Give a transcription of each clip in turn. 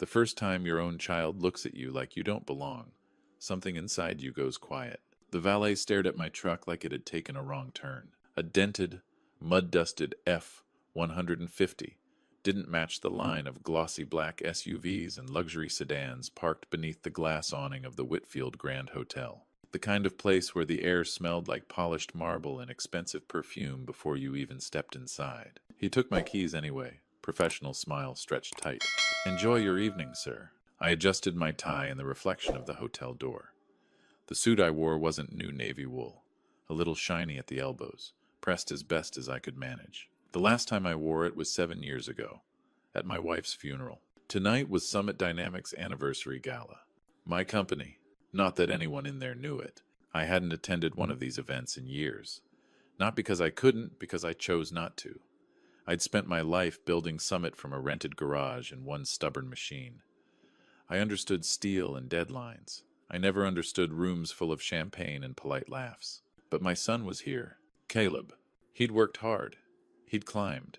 The first time your own child looks at you like you don't belong, something inside you goes quiet. The valet stared at my truck like it had taken a wrong turn. A dented, mud-dusted F-150 didn't match the line of glossy black SUVs and luxury sedans parked beneath the glass awning of the Whitfield Grand Hotel. The kind of place where the air smelled like polished marble and expensive perfume before you even stepped inside. He took my keys anyway, professional smile stretched tight. "Enjoy your evening, sir." I adjusted my tie in the reflection of the hotel door. The suit I wore wasn't new navy wool, a little shiny at the elbows, pressed as best as I could manage. The last time I wore it was 7 years ago, at my wife's funeral. Tonight was Summit Dynamics' anniversary gala. My company, not that anyone in there knew it. I hadn't attended one of these events in years. Not because I couldn't, because I chose not to. I'd spent my life building Summit from a rented garage and one stubborn machine. I understood steel and deadlines. I never understood rooms full of champagne and polite laughs. But my son was here. Caleb. He'd worked hard. He'd climbed.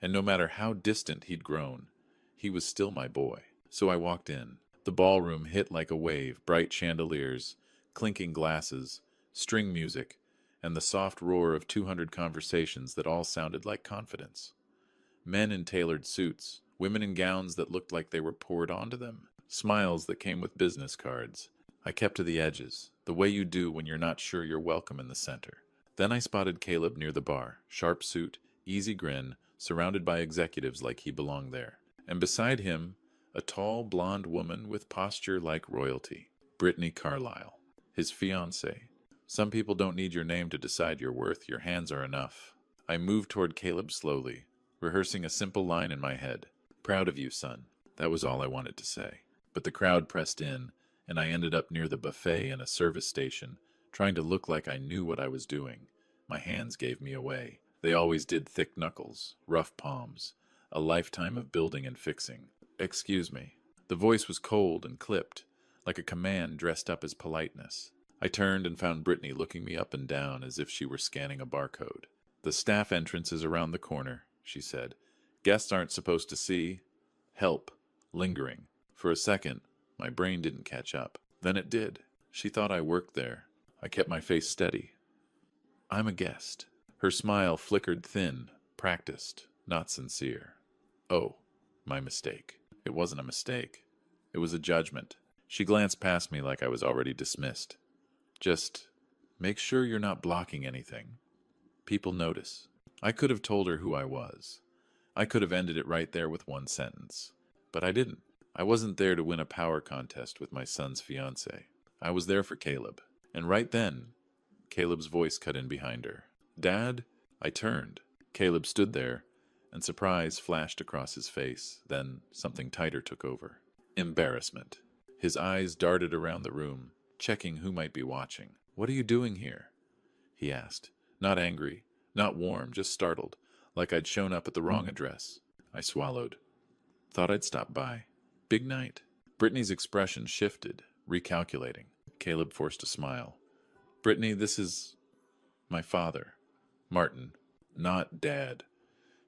And no matter how distant he'd grown, he was still my boy. So I walked in. The ballroom hit like a wave, bright chandeliers, clinking glasses, string music, and the soft roar of 200 conversations that all sounded like confidence. Men in tailored suits, women in gowns that looked like they were poured onto them, smiles that came with business cards. I kept to the edges, the way you do when you're not sure you're welcome in the center. Then I spotted Caleb near the bar, sharp suit, easy grin, surrounded by executives like he belonged there. And beside him, a tall, blonde woman with posture like royalty, Brittany Carlisle, his fiancée. Some people don't need your name to decide your worth. Your hands are enough. I moved toward Caleb slowly, rehearsing a simple line in my head. "Proud of you, son." That was all I wanted to say. But the crowd pressed in, and I ended up near the buffet in a service station, trying to look like I knew what I was doing. My hands gave me away. They always did. Thick knuckles, rough palms, a lifetime of building and fixing. "Excuse me." The voice was cold and clipped, like a command dressed up as politeness. I turned and found Brittany looking me up and down as if she were scanning a barcode. "The staff entrance is around the corner," she said. "Guests aren't supposed to see." Help. Lingering. For a second, my brain didn't catch up. Then it did. She thought I worked there. I kept my face steady. "I'm a guest." Her smile flickered thin, practiced, not sincere. Oh, my mistake. It wasn't a mistake. It was a judgment. She glanced past me like I was already dismissed. "Just make sure you're not blocking anything. People notice." I could have told her who I was. I could have ended it right there with one sentence. But I didn't. I wasn't there to win a power contest with my son's fiancée. I was there for Caleb. And right then, Caleb's voice cut in behind her. "Dad?" I turned. Caleb stood there, and surprise flashed across his face. Then something tighter took over. Embarrassment. His eyes darted around the room, checking who might be watching. "What are you doing here?" he asked. Not angry, not warm, just startled, like I'd shown up at the wrong address. I swallowed. "Thought I'd stop by. Big night." Brittany's expression shifted, recalculating. Caleb forced a smile. "Brittany, this is my father. Martin. Not Dad.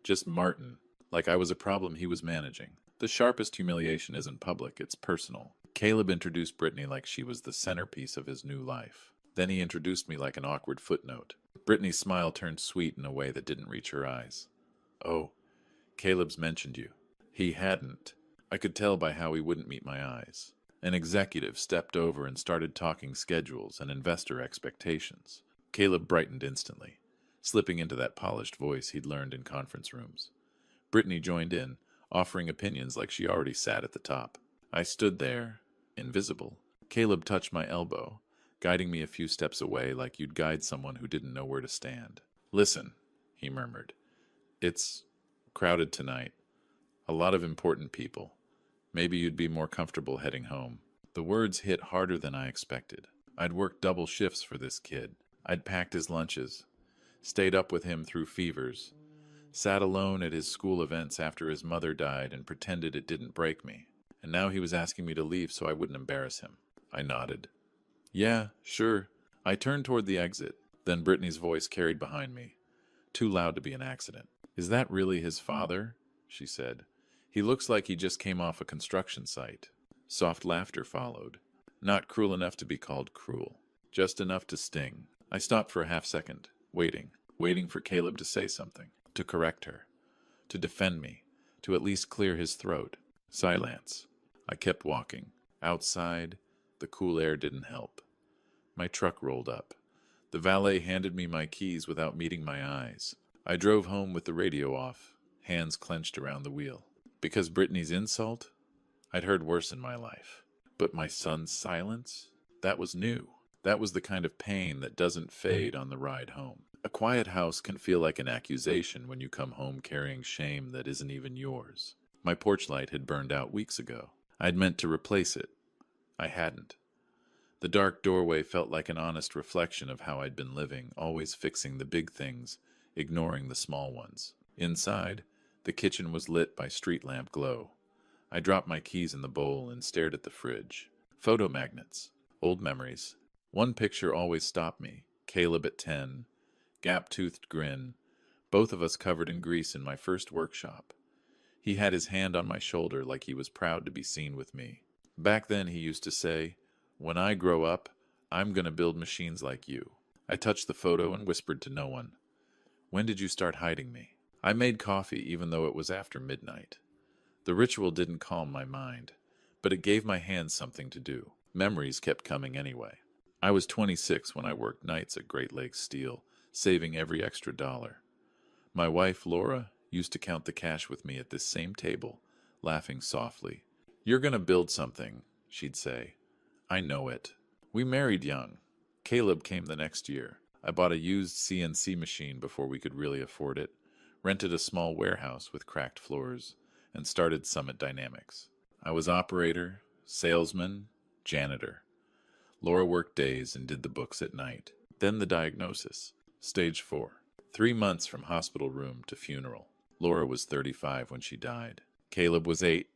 Just Martin. Like I was a problem he was managing. The sharpest humiliation isn't public, it's personal." Caleb introduced Brittany like she was the centerpiece of his new life. Then he introduced me like an awkward footnote. Brittany's smile turned sweet in a way that didn't reach her eyes. "Oh, Caleb's mentioned you." He hadn't. I could tell by how he wouldn't meet my eyes. An executive stepped over and started talking schedules and investor expectations. Caleb brightened instantly, slipping into that polished voice he'd learned in conference rooms. Brittany joined in, offering opinions like she already sat at the top. I stood there, invisible. Caleb touched my elbow, guiding me a few steps away like you'd guide someone who didn't know where to stand. "Listen," he murmured. "It's crowded tonight. A lot of important people. Maybe you'd be more comfortable heading home." The words hit harder than I expected. I'd worked double shifts for this kid. I'd packed his lunches, stayed up with him through fevers, sat alone at his school events after his mother died and pretended it didn't break me. And now he was asking me to leave so I wouldn't embarrass him. I nodded. "Yeah, sure." I turned toward the exit. Then Brittany's voice carried behind me, too loud to be an accident. "Is that really his father?" she said. He looks like he just came off a construction site. Soft laughter followed. Not cruel enough to be called cruel. Just enough to sting. I stopped for a half second, waiting for Caleb to say something, to correct her, to defend me, to at least clear his throat. Silence. I kept walking. Outside, the cool air didn't help. My truck rolled up. The valet handed me my keys without meeting my eyes. I drove home with the radio off, hands clenched around the wheel. Because Brittany's insult? I'd heard worse in my life. But my son's silence? That was new. That was the kind of pain that doesn't fade on the ride home. A quiet house can feel like an accusation when you come home carrying shame that isn't even yours. My porch light had burned out weeks ago. I'd meant to replace it. I hadn't. The dark doorway felt like an honest reflection of how I'd been living, always fixing the big things, ignoring the small ones. Inside, the kitchen was lit by street lamp glow. I dropped my keys in the bowl and stared at the fridge. Photo magnets. Old memories. One picture always stopped me. Caleb at 10. Gap-toothed grin. Both of us covered in grease in my first workshop. He had his hand on my shoulder like he was proud to be seen with me. Back then he used to say, "When I grow up, I'm going to build machines like you." I touched the photo and whispered to no one. "When did you start hiding me?" I made coffee even though it was after midnight. The ritual didn't calm my mind, but it gave my hands something to do. Memories kept coming anyway. I was 26 when I worked nights at Great Lakes Steel, saving every extra dollar. My wife, Laura, used to count the cash with me at this same table, laughing softly. "You're going to build something," she'd say. "I know it." We married young. Caleb came the next year. I bought a used CNC machine before we could really afford it, rented a small warehouse with cracked floors, and started Summit Dynamics. I was operator, salesman, janitor. Laura worked days and did the books at night. Then the diagnosis. Stage 4. 3 months from hospital room to funeral. Laura was 35 when she died. Caleb was 8.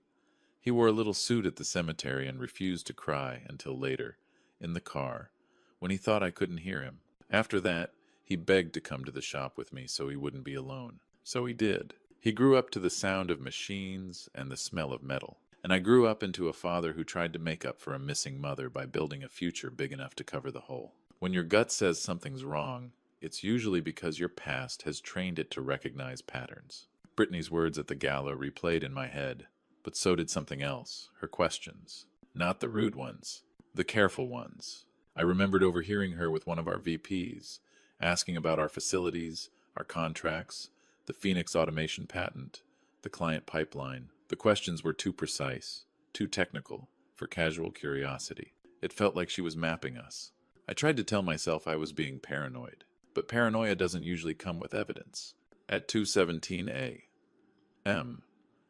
He wore a little suit at the cemetery and refused to cry until later, in the car, when he thought I couldn't hear him. After that, he begged to come to the shop with me so he wouldn't be alone. So he did. He grew up to the sound of machines and the smell of metal. And I grew up into a father who tried to make up for a missing mother by building a future big enough to cover the hole. When your gut says something's wrong, it's usually because your past has trained it to recognize patterns. Brittany's words at the gala replayed in my head, but so did something else, her questions. Not the rude ones, the careful ones. I remembered overhearing her with one of our VPs, asking about our facilities, our contracts, the Phoenix automation patent, the client pipeline. The questions were too precise, too technical, for casual curiosity. It felt like she was mapping us. I tried to tell myself I was being paranoid, but paranoia doesn't usually come with evidence. At 2:17 a.m.,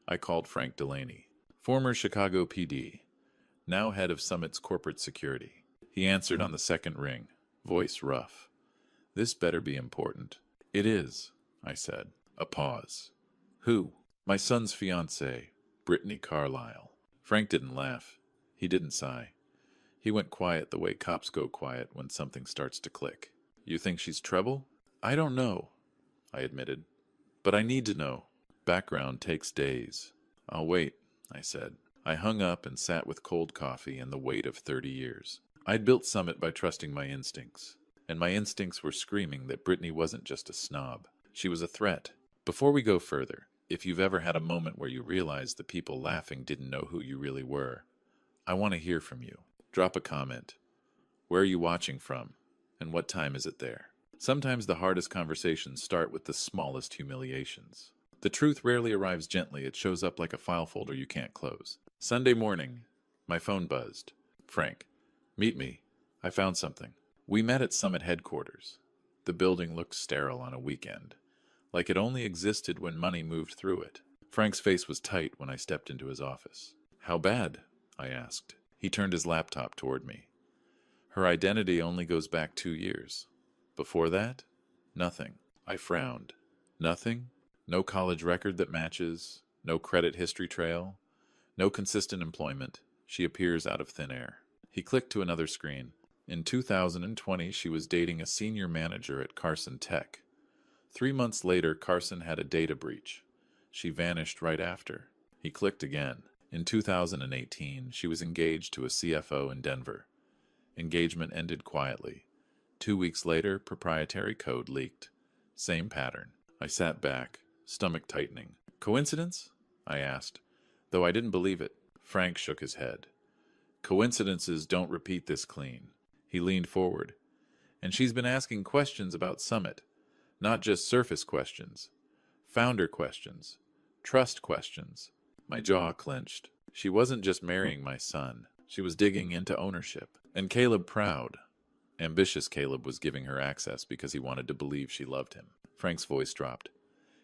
I called Frank Delaney, former Chicago PD, now head of Summit's corporate security. He answered on the second ring, voice rough. "This better be important." "It is," I said. A pause. "Who?" "My son's fiancée, Brittany Carlisle." Frank didn't laugh. He didn't sigh. He went quiet the way cops go quiet when something starts to click. "You think she's trouble?" "I don't know," I admitted. "But I need to know." Background takes days. "I'll wait," I said. I hung up and sat with cold coffee and the weight of 30 years. I'd built Summit by trusting my instincts, and my instincts were screaming that Brittany wasn't just a snob. She was a threat. Before we go further, if you've ever had a moment where you realized the people laughing didn't know who you really were, I want to hear from you. Drop a comment. Where are you watching from? And what time is it there? Sometimes the hardest conversations start with the smallest humiliations. The truth rarely arrives gently. It shows up like a file folder you can't close. Sunday morning, my phone buzzed. "Frank, meet me. I found something." We met at Summit headquarters. The building looked sterile on a weekend, like it only existed when money moved through it. Frank's face was tight when I stepped into his office. "How bad?" I asked. He turned his laptop toward me. "Her identity only goes back 2 years. Before that, nothing." I frowned. Nothing? No college record that matches, no credit history trail, no consistent employment. She appears out of thin air. He clicked to another screen. In 2020, she was dating a senior manager at Carson Tech. 3 months later, Carson had a data breach. She vanished right after. He clicked again. In 2018, she was engaged to a CFO in Denver. Engagement ended quietly. 2 weeks later, proprietary code leaked. Same pattern. I sat back, stomach tightening. Coincidence? I asked, though I didn't believe it. Frank shook his head. Coincidences don't repeat this clean. He leaned forward. And she's been asking questions about Summit. Not just surface questions. Founder questions. Trust questions. My jaw clenched. She wasn't just marrying my son. She was digging into ownership. And Caleb proud. Ambitious Caleb was giving her access because he wanted to believe she loved him. Frank's voice dropped.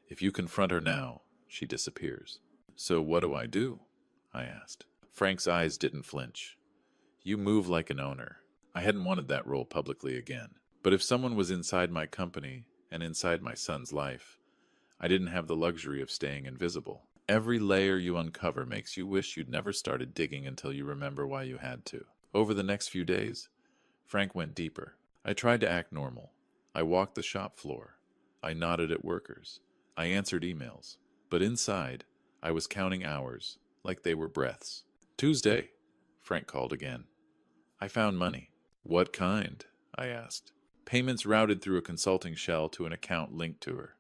If you confront her now, she disappears. So what do I do? I asked. Frank's eyes didn't flinch. You move like an owner. I hadn't wanted that role publicly again. But if someone was inside my company and inside my son's life, I didn't have the luxury of staying invisible. Every layer you uncover makes you wish you'd never started digging until you remember why you had to. Over the next few days, Frank went deeper. I tried to act normal. I walked the shop floor. I nodded at workers. I answered emails. But inside, I was counting hours, like they were breaths. Tuesday, Frank called again. I found money. What kind? I asked. Payments routed through a consulting shell to an account linked to her,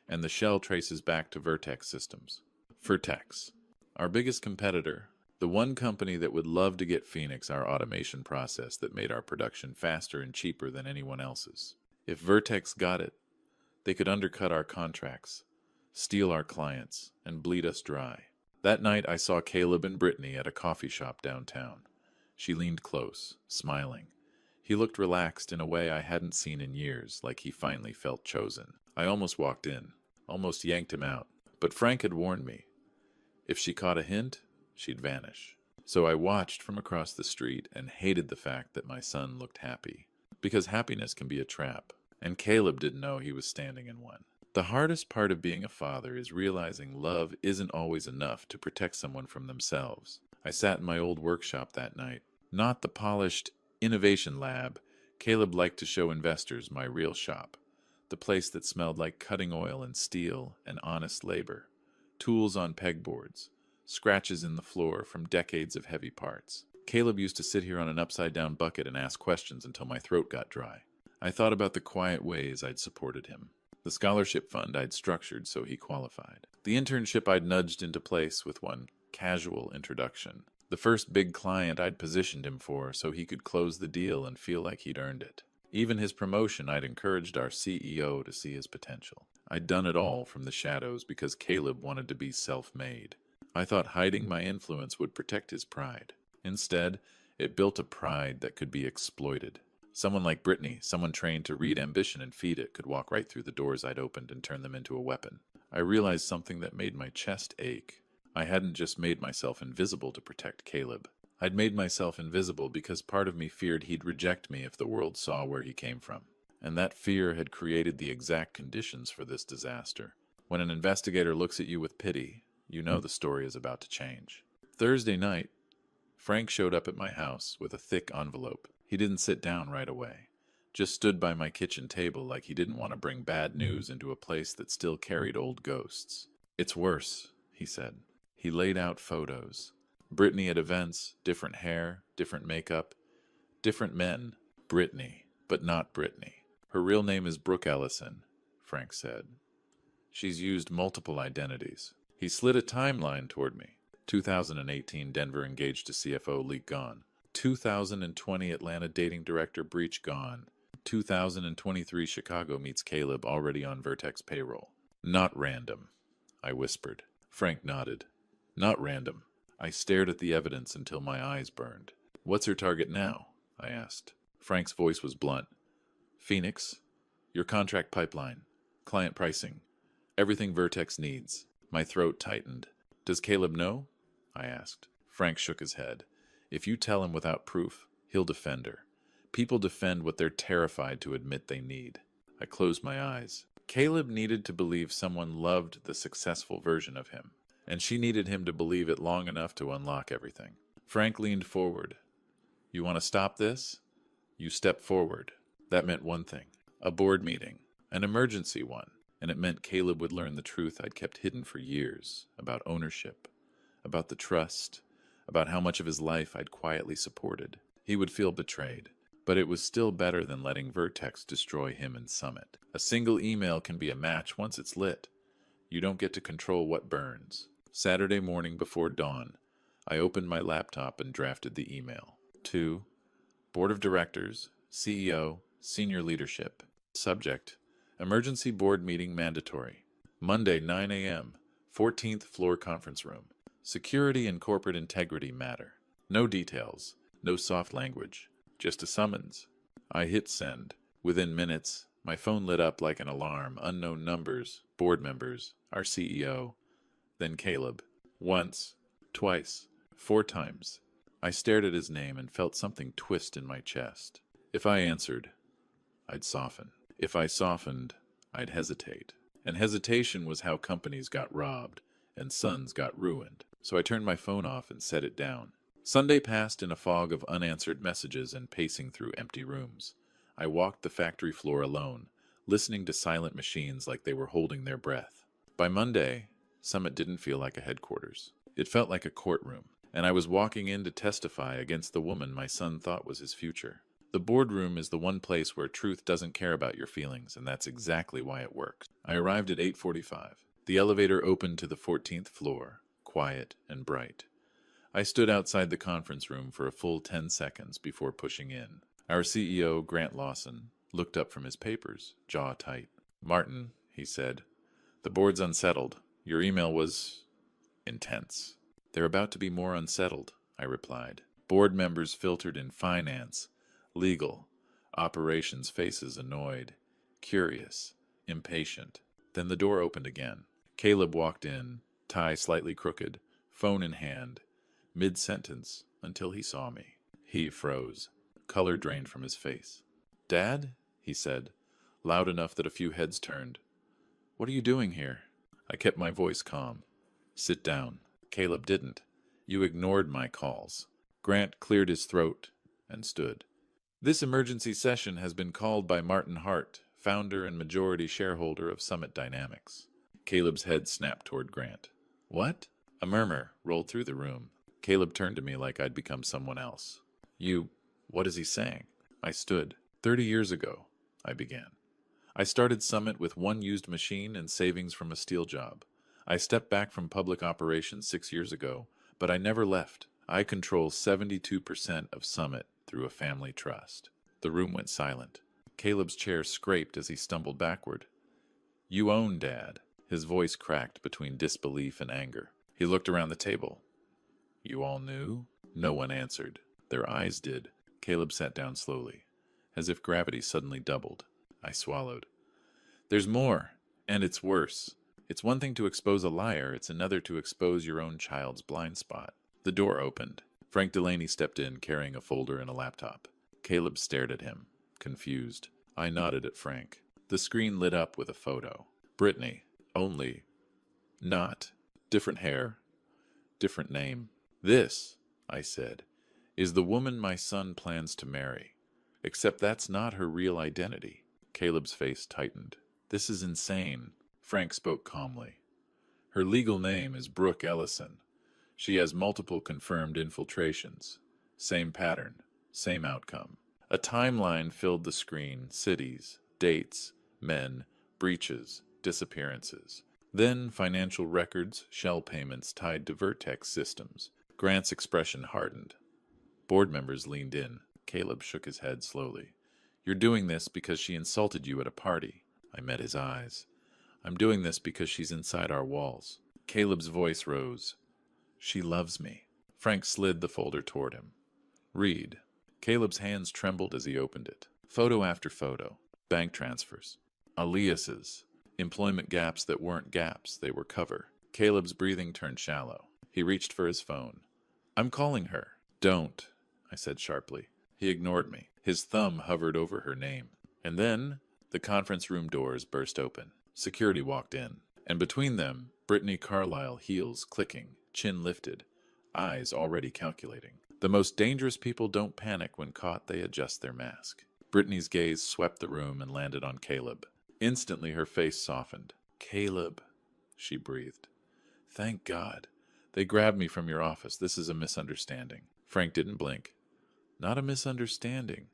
and the shell traces back to Vertex Systems. Vertex, our biggest competitor, the one company that would love to get Phoenix our automation process that made our production faster and cheaper than anyone else's. If Vertex got it, they could undercut our contracts, steal our clients, and bleed us dry. That night I saw Caleb and Brittany at a coffee shop downtown. She leaned close, smiling. He looked relaxed in a way I hadn't seen in years, like he finally felt chosen. I almost walked in, almost yanked him out. But Frank had warned me. If she caught a hint, she'd vanish. So I watched from across the street and hated the fact that my son looked happy. Because happiness can be a trap, and Caleb didn't know he was standing in one. The hardest part of being a father is realizing love isn't always enough to protect someone from themselves. I sat in my old workshop that night. Not the polished innovation lab. Caleb liked to show investors my real shop. The place that smelled like cutting oil and steel and honest labor. Tools on pegboards. Scratches in the floor from decades of heavy parts. Caleb used to sit here on an upside-down bucket and ask questions until my throat got dry. I thought about the quiet ways I'd supported him. The scholarship fund I'd structured so he qualified. The internship I'd nudged into place with one casual introduction. The first big client I'd positioned him for so he could close the deal and feel like he'd earned it. Even his promotion, I'd encouraged our CEO to see his potential. I'd done it all from the shadows because Caleb wanted to be self-made. I thought hiding my influence would protect his pride. Instead, it built a pride that could be exploited. Someone like Brittany, someone trained to read ambition and feed it, could walk right through the doors I'd opened and turn them into a weapon. I realized something that made my chest ache. I hadn't just made myself invisible to protect Caleb. I'd made myself invisible because part of me feared he'd reject me if the world saw where he came from. And that fear had created the exact conditions for this disaster. When an investigator looks at you with pity, you know the story is about to change. Thursday night, Frank showed up at my house with a thick envelope. He didn't sit down right away, just stood by my kitchen table like he didn't want to bring bad news into a place that still carried old ghosts. It's worse, he said. He laid out photos. Brittany at events, different hair, different makeup, different men. Brittany, but not Brittany. Her real name is Brooke Ellison, Frank said. She's used multiple identities. He slid a timeline toward me. 2018 Denver engaged to CFO leak gone. 2020 Atlanta dating director breach gone. 2023 Chicago meets Caleb already on Vertex payroll. Not random, I whispered. Frank nodded. Not random. I stared at the evidence until my eyes burned. What's her target now? I asked. Frank's voice was blunt. Phoenix, your contract pipeline, client pricing, everything Vertex needs. My throat tightened. Does Caleb know? I asked. Frank shook his head. If you tell him without proof, he'll defend her. People defend what they're terrified to admit they need. I closed my eyes. Caleb needed to believe someone loved the successful version of him, and she needed him to believe it long enough to unlock everything. Frank leaned forward. You want to stop this? You step forward. That meant one thing. A board meeting. An emergency one. And it meant Caleb would learn the truth I'd kept hidden for years about ownership, about the trust, about how much of his life I'd quietly supported. He would feel betrayed, but it was still better than letting Vertex destroy him and Summit. A single email can be a match once it's lit. You don't get to control what burns. Saturday morning before dawn, I opened my laptop and drafted the email. To Board of Directors, CEO, Senior Leadership. Subject: Emergency Board Meeting Mandatory. Monday, 9 a.m., 14th Floor Conference Room. Security and corporate integrity matter. No details, no soft language, just a summons. I hit send. Within minutes, my phone lit up like an alarm. Unknown numbers, board members, our CEO, then Caleb. Once, twice, 4 times. I stared at his name and felt something twist in my chest. If I answered, I'd soften. If I softened, I'd hesitate. And hesitation was how companies got robbed and sons got ruined. So I turned my phone off and set it down. Sunday passed in a fog of unanswered messages and pacing through empty rooms. I walked the factory floor alone, listening to silent machines like they were holding their breath. By Monday, Summit didn't feel like a headquarters. It felt like a courtroom, and I was walking in to testify against the woman my son thought was his future. The boardroom is the one place where truth doesn't care about your feelings, and that's exactly why it works. I arrived at 8:45. The elevator opened to the 14th floor, quiet and bright. I stood outside the conference room for a full 10 seconds before pushing in. Our CEO, Grant Lawson, looked up from his papers, jaw tight. "Martin," he said, "the board's unsettled. Your email was intense." "They're about to be more unsettled," I replied. Board members filtered in finance, legal, operations faces annoyed, curious, impatient. Then the door opened again. Caleb walked in, tie slightly crooked, phone in hand, mid-sentence, until he saw me. He froze. Color drained from his face. "Dad?" he said, loud enough that a few heads turned. "What are you doing here?" I kept my voice calm. "Sit down." Caleb didn't. "You ignored my calls." Grant cleared his throat and stood. "This emergency session has been called by Martin Hart, founder and majority shareholder of Summit Dynamics." Caleb's head snapped toward Grant. "What?" A murmur rolled through the room. Caleb turned to me like I'd become someone else. What is he saying?" I stood. 30 years ago, I began. I started Summit with one used machine and savings from a steel job. I stepped back from public operations 6 years ago, but I never left. I control 72% of Summit through a family trust. The room went silent. Caleb's chair scraped as he stumbled backward. "You own, Dad." His voice cracked between disbelief and anger. He looked around the table. "You all knew?" No one answered. Their eyes did. Caleb sat down slowly, as if gravity suddenly doubled. I swallowed. "There's more, and it's worse. It's one thing to expose a liar, it's another to expose your own child's blind spot." The door opened. Frank Delaney stepped in, carrying a folder and a laptop. Caleb stared at him, confused. I nodded at Frank. The screen lit up with a photo. Brittany, only not. Different hair, different name. "This," I said, "is the woman my son plans to marry. Except that's not her real identity." Caleb's face tightened. "This is insane." Frank spoke calmly. "Her legal name is Brooke Ellison. She has multiple confirmed infiltrations. Same pattern, same outcome." A timeline filled the screen. Cities, dates, men, breaches, disappearances. Then financial records, shell payments tied to Vertex systems. Grant's expression hardened. Board members leaned in. Caleb shook his head slowly. "You're doing this because she insulted you at a party." I met his eyes. "I'm doing this because she's inside our walls." Caleb's voice rose. "She loves me." Frank slid the folder toward him. "Read." Caleb's hands trembled as he opened it. Photo after photo. Bank transfers. Aliases. Employment gaps that weren't gaps, they were cover. Caleb's breathing turned shallow. He reached for his phone. "I'm calling her." "Don't," I said sharply. He ignored me. His thumb hovered over her name. And then the conference room doors burst open. Security walked in. And between them, Brittany Carlisle, heels clicking, chin lifted, eyes already calculating. The most dangerous people don't panic when caught, they adjust their mask. Brittany's gaze swept the room and landed on Caleb. Instantly her face softened. "Caleb," she breathed. "Thank God. They grabbed me from your office. This is a misunderstanding. Frank didn't blink. Not a misunderstanding.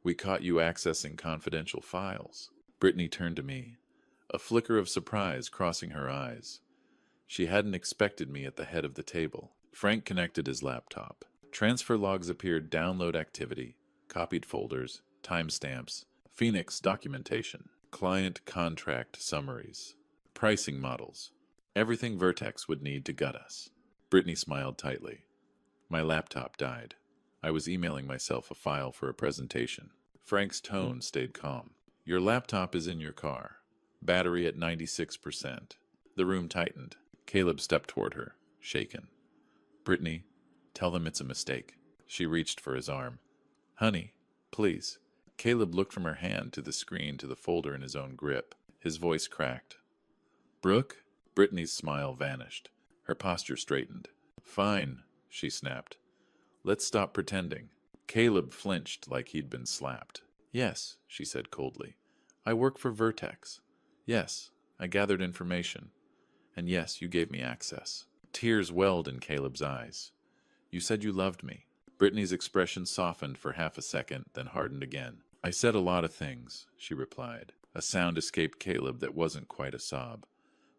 We caught you accessing confidential files. Brittany turned to me, a flicker of surprise crossing her eyes. She hadn't expected me at the head of the table. Frank connected his laptop. Transfer logs appeared, download activity, copied folders, timestamps, Phoenix documentation, client contract summaries, pricing models. Everything Vertex would need to gut us. Brittany smiled tightly. My laptop died. I was emailing myself a file for a presentation. Frank's tone stayed calm. Your laptop is in your car. Battery at 96%. The room tightened. Caleb stepped toward her, shaken. Brittany, tell them it's a mistake. She reached for his arm. Honey, please. Caleb looked from her hand to the screen to the folder in his own grip. His voice cracked. Brooke? Brittany's smile vanished. Her posture straightened. Fine, she snapped. Let's stop pretending. Caleb flinched like he'd been slapped. Yes, she said coldly. I work for Vertex. Yes, I gathered information. And yes, you gave me access. Tears welled in Caleb's eyes. You said you loved me. Brittany's expression softened for half a second, then hardened again. I said a lot of things, she replied. A sound escaped Caleb that wasn't quite a sob,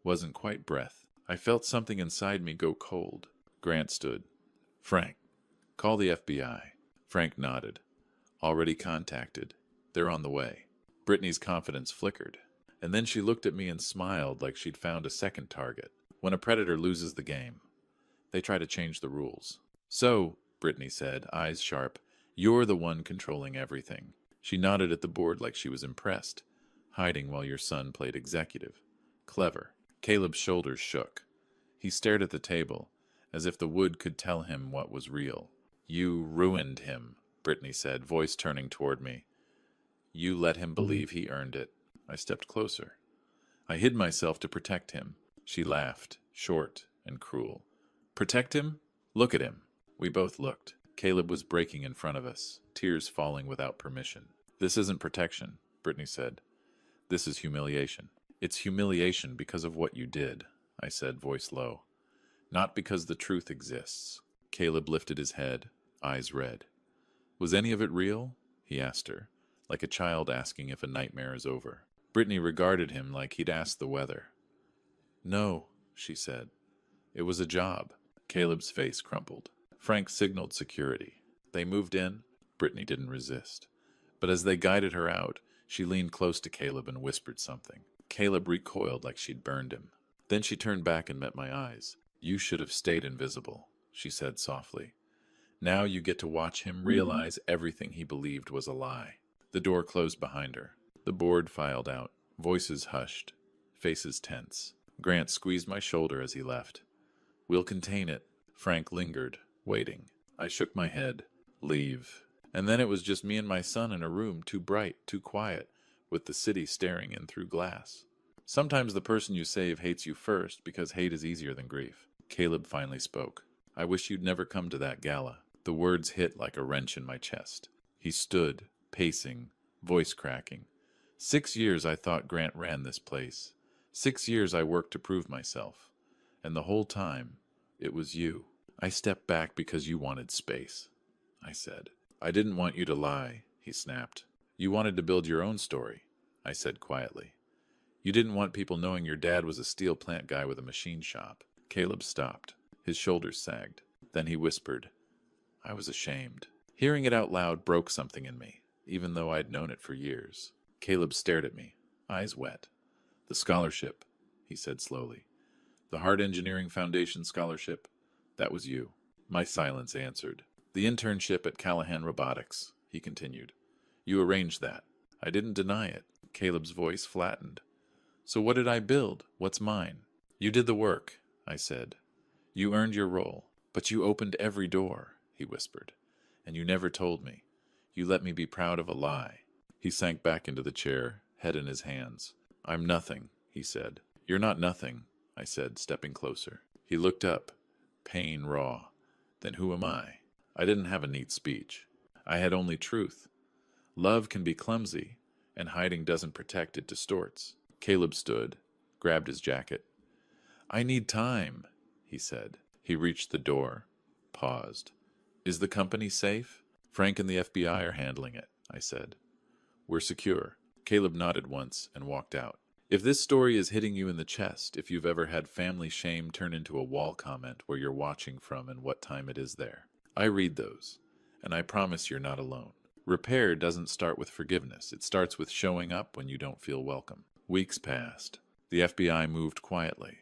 wasn't quite breath. I felt something inside me go cold. Grant stood. Frank, call the FBI. Frank nodded. Already contacted. They're on the way. Brittany's confidence flickered. And then she looked at me and smiled like she'd found a second target. When a predator loses the game, they try to change the rules. So, Brittany said, eyes sharp, you're the one controlling everything. She nodded at the board like she was impressed, hiding while your son played executive. Clever. Caleb's shoulders shook. He stared at the table, as if the wood could tell him what was real. You ruined him, Brittany said, voice turning toward me. You let him believe he earned it. I stepped closer. I hid myself to protect him. She laughed, short and cruel. Protect him? Look at him. We both looked. Caleb was breaking in front of us, tears falling without permission. This isn't protection, Brittany said. This is humiliation. It's humiliation because of what you did, I said, voice low. Not because the truth exists. Caleb lifted his head, eyes red. Was any of it real? He asked her, like a child asking if a nightmare is over. Brittany regarded him like he'd asked the weather. No, she said. It was a job. Caleb's face crumpled. Frank signaled security. They moved in. Brittany didn't resist. But as they guided her out, she leaned close to Caleb and whispered something. Caleb recoiled like she'd burned him. Then she turned back and met my eyes. You should have stayed invisible, she said softly. Now you get to watch him realize everything he believed was a lie. The door closed behind her. The board filed out. Voices hushed. Faces tense. Grant squeezed my shoulder as he left. We'll contain it. Frank lingered, waiting. I shook my head. Leave. And then it was just me and my son in a room too bright, too quiet, with the city staring in through glass. Sometimes the person you save hates you first because hate is easier than grief. Caleb finally spoke. I wish you'd never come to that gala. The words hit like a wrench in my chest. He stood, pacing, voice cracking. 6 years I thought Grant ran this place. 6 years I worked to prove myself. And the whole time, it was you. I stepped back because you wanted space, I said. I didn't want you to lie, he snapped. You wanted to build your own story, I said quietly. You didn't want people knowing your dad was a steel plant guy with a machine shop. Caleb stopped. His shoulders sagged. Then he whispered, I was ashamed. Hearing it out loud broke something in me, even though I'd known it for years. Caleb stared at me, eyes wet. The scholarship, he said slowly. The Hart Engineering Foundation scholarship, that was you. My silence answered. The internship at Callahan Robotics, he continued. You arranged that. I didn't deny it. Caleb's voice flattened. So what did I build? What's mine? You did the work, I said. You earned your role. But you opened every door, he whispered. And you never told me. You let me be proud of a lie. He sank back into the chair, head in his hands. I'm nothing, he said. You're not nothing, I said, stepping closer. He looked up, pain raw. Then who am I? I didn't have a neat speech. I had only truth. Love can be clumsy, and hiding doesn't protect, it distorts. Caleb stood, grabbed his jacket. I need time, he said. He reached the door, paused. Is the company safe? Frank and the FBI are handling it, I said. We're secure. Caleb nodded once and walked out. If this story is hitting you in the chest, if you've ever had family shame turn into a wall comment where you're watching from and what time it is there, I read those, and I promise you're not alone. Repair doesn't start with forgiveness. It starts with showing up when you don't feel welcome. Weeks passed. The FBI moved quietly.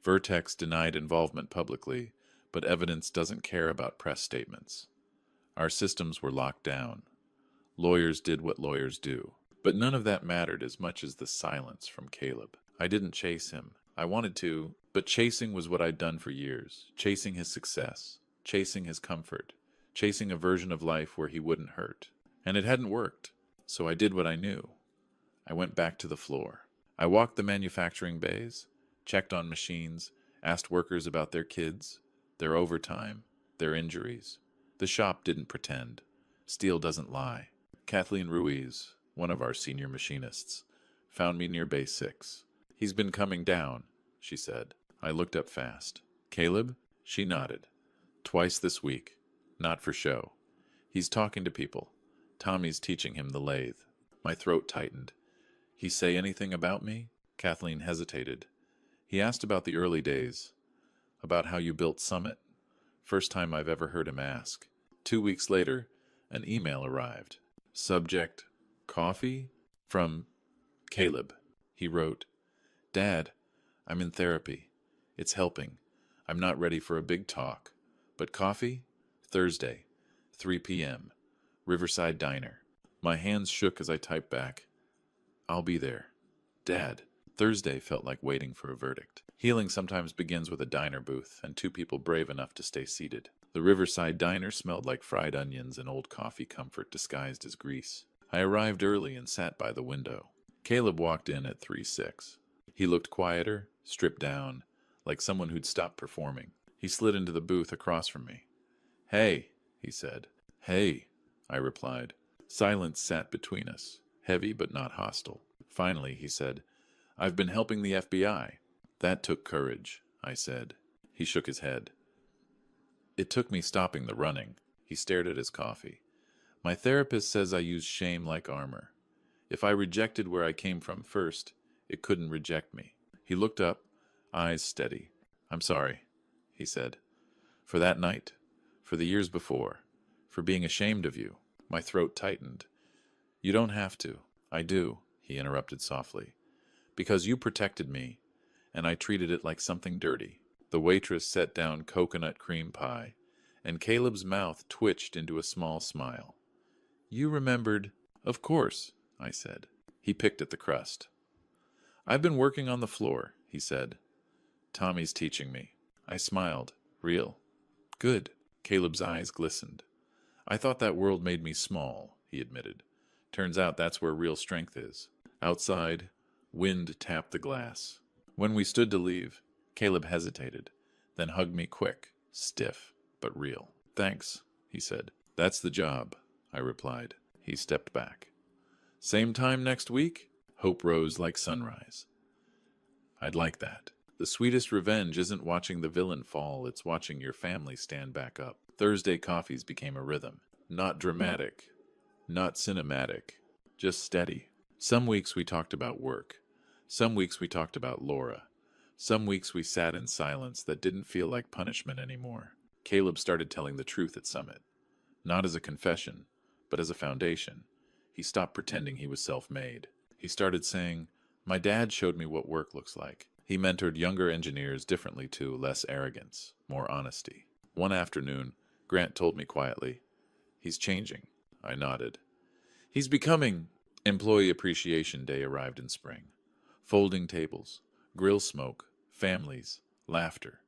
Vertex denied involvement publicly, but evidence doesn't care about press statements. Our systems were locked down. Lawyers did what lawyers do. But none of that mattered as much as the silence from Caleb. I didn't chase him. I wanted to, but chasing was what I'd done for years. Chasing his success. Chasing his comfort. Chasing a version of life where he wouldn't hurt. And it hadn't worked. So I did what I knew. I went back to the floor. I walked the manufacturing bays, checked on machines, asked workers about their kids, their overtime, their injuries. The shop didn't pretend. Steel doesn't lie. Kathleen Ruiz, one of our senior machinists, found me near Base 6. He's been coming down, she said. I looked up fast. Caleb? She nodded. Twice this week. Not for show. He's talking to people. Tommy's teaching him the lathe. My throat tightened. He say anything about me? Kathleen hesitated. He asked about the early days. About how you built Summit. First time I've ever heard him ask. 2 weeks later, an email arrived. Subject, coffee? From Caleb. He wrote, Dad, I'm in therapy. It's helping. I'm not ready for a big talk. But coffee? Thursday, 3 p.m. Riverside Diner. My hands shook as I typed back. I'll be there. Dad. Thursday felt like waiting for a verdict. Healing sometimes begins with a diner booth and 2 people brave enough to stay seated. The Riverside Diner smelled like fried onions and old coffee comfort disguised as grease. I arrived early and sat by the window. Caleb walked in at 3:06. He looked quieter, stripped down, like someone who'd stopped performing. He slid into the booth across from me. Hey, he said. Hey, I replied. Silence sat between us, heavy but not hostile. Finally, he said, I've been helping the FBI. That took courage, I said. He shook his head. It took me stopping the running. He stared at his coffee. My therapist says I use shame like armor. If I rejected where I came from first, it couldn't reject me. He looked up, eyes steady. I'm sorry, he said. For that night, for the years before, for being ashamed of you. My throat tightened. You don't have to. I do, he interrupted softly. Because you protected me, and I treated it like something dirty. The waitress set down coconut cream pie, and Caleb's mouth twitched into a small smile. You remembered? Of course, I said. He picked at the crust. I've been working on the floor, he said. Tommy's teaching me. I smiled. Real. Good. Caleb's eyes glistened. I thought that world made me small, he admitted. Turns out that's where real strength is. Outside, wind tapped the glass. When we stood to leave, Caleb hesitated, then hugged me quick, stiff, but real. Thanks, he said. That's the job, I replied. He stepped back. Same time next week? Hope rose like sunrise. I'd like that. The sweetest revenge isn't watching the villain fall, it's watching your family stand back up. Thursday coffees became a rhythm. Not dramatic, not cinematic, just steady. Some weeks we talked about work. Some weeks we talked about Laura. Some weeks we sat in silence that didn't feel like punishment anymore. Caleb started telling the truth at Summit. Not as a confession, but as a foundation. He stopped pretending he was self-made. He started saying, my dad showed me what work looks like. He mentored younger engineers differently too, less arrogance, more honesty. One afternoon, Grant told me quietly, he's changing. I nodded. He's becoming. Employee Appreciation Day arrived in spring. Folding tables, grill smoke, families, laughter,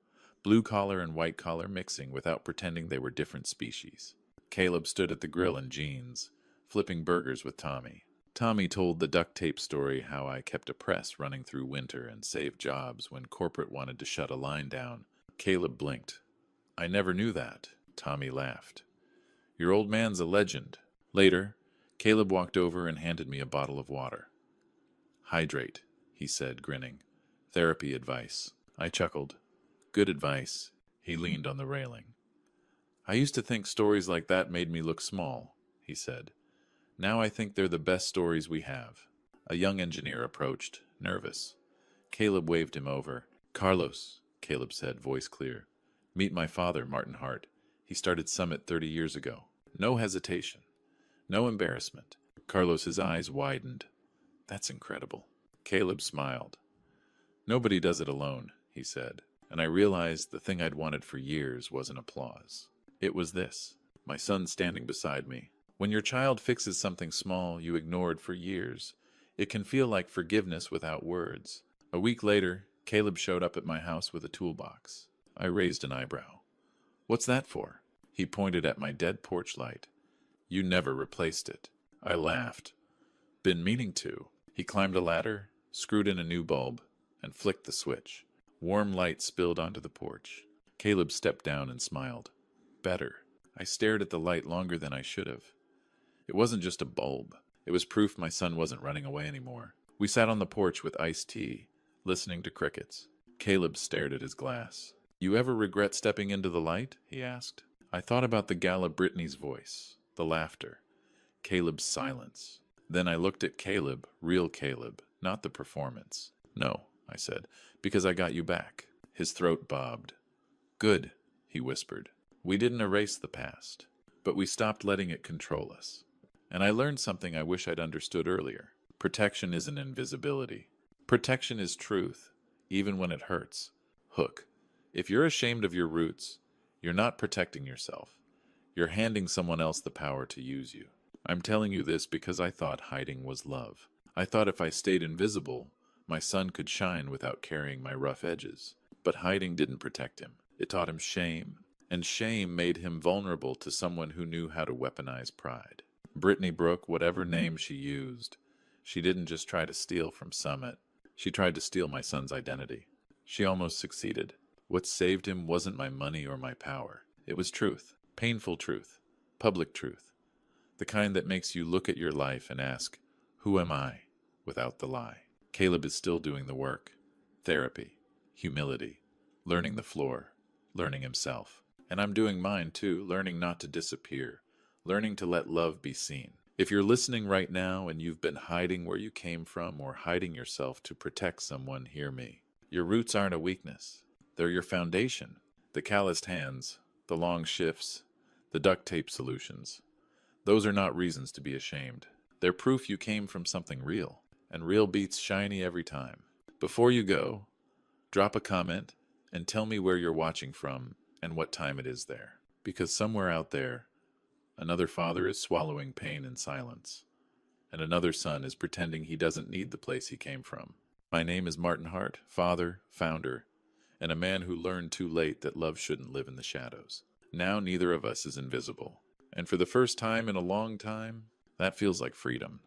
blue-collar and white-collar mixing without pretending they were different species. Caleb stood at the grill in jeans, flipping burgers with Tommy. Tommy told the duct tape story how I kept a press running through winter and saved jobs when corporate wanted to shut a line down. Caleb blinked. I never knew that. Tommy laughed. Your old man's a legend. Later, Caleb walked over and handed me a bottle of water. Hydrate, he said, grinning. Therapy advice. I chuckled. Good advice. He leaned on the railing. I used to think stories like that made me look small, he said. Now I think they're the best stories we have. A young engineer approached, nervous. Caleb waved him over. Carlos, Caleb said, voice clear. Meet my father, Martin Hart. He started Summit 30 years ago. No hesitation. No embarrassment. Carlos's eyes widened. That's incredible. Caleb smiled. Nobody does it alone, he said, and I realized the thing I'd wanted for years wasn't applause. It was this, my son standing beside me. When your child fixes something small you ignored for years, it can feel like forgiveness without words. A week later, Caleb showed up at my house with a toolbox. I raised an eyebrow. What's that for? He pointed at my dead porch light. You never replaced it. I laughed. Been meaning to. He climbed a ladder, screwed in a new bulb, and flicked the switch. Warm light spilled onto the porch. Caleb stepped down and smiled. Better. I stared at the light longer than I should have. It wasn't just a bulb. It was proof my son wasn't running away anymore. We sat on the porch with iced tea, listening to crickets. Caleb stared at his glass. You ever regret stepping into the light? He asked. I thought about the Gala Brittany's voice, the laughter, Caleb's silence. Then I looked at Caleb, real Caleb, not the performance. No, I said, because I got you back. His throat bobbed. Good, he whispered. We didn't erase the past, but we stopped letting it control us. And I learned something I wish I'd understood earlier. Protection isn't invisibility. Protection is truth, even when it hurts. Hook. If you're ashamed of your roots, you're not protecting yourself. You're handing someone else the power to use you. I'm telling you this because I thought hiding was love. I thought if I stayed invisible, my son could shine without carrying my rough edges. But hiding didn't protect him. It taught him shame. And shame made him vulnerable to someone who knew how to weaponize pride. Brittany Brooke, whatever name she used, she didn't just try to steal from Summit. She tried to steal my son's identity. She almost succeeded. What saved him wasn't my money or my power. It was truth. Painful truth. Public truth. The kind that makes you look at your life and ask, who am I? Without the lie. Caleb is still doing the work. Therapy. Humility. Learning the floor. Learning himself. And I'm doing mine too, learning not to disappear. Learning to let love be seen. If you're listening right now and you've been hiding where you came from or hiding yourself to protect someone, hear me. Your roots aren't a weakness. They're your foundation. The calloused hands, the long shifts, the duct tape solutions. Those are not reasons to be ashamed. They're proof you came from something real. And real beats shiny every time. Before you go, drop a comment and tell me where you're watching from and what time it is there. Because somewhere out there, another father is swallowing pain in silence, and another son is pretending he doesn't need the place he came from. My name is Martin Hart, father, founder, and a man who learned too late that love shouldn't live in the shadows. Now neither of us is invisible, and for the first time in a long time, that feels like freedom.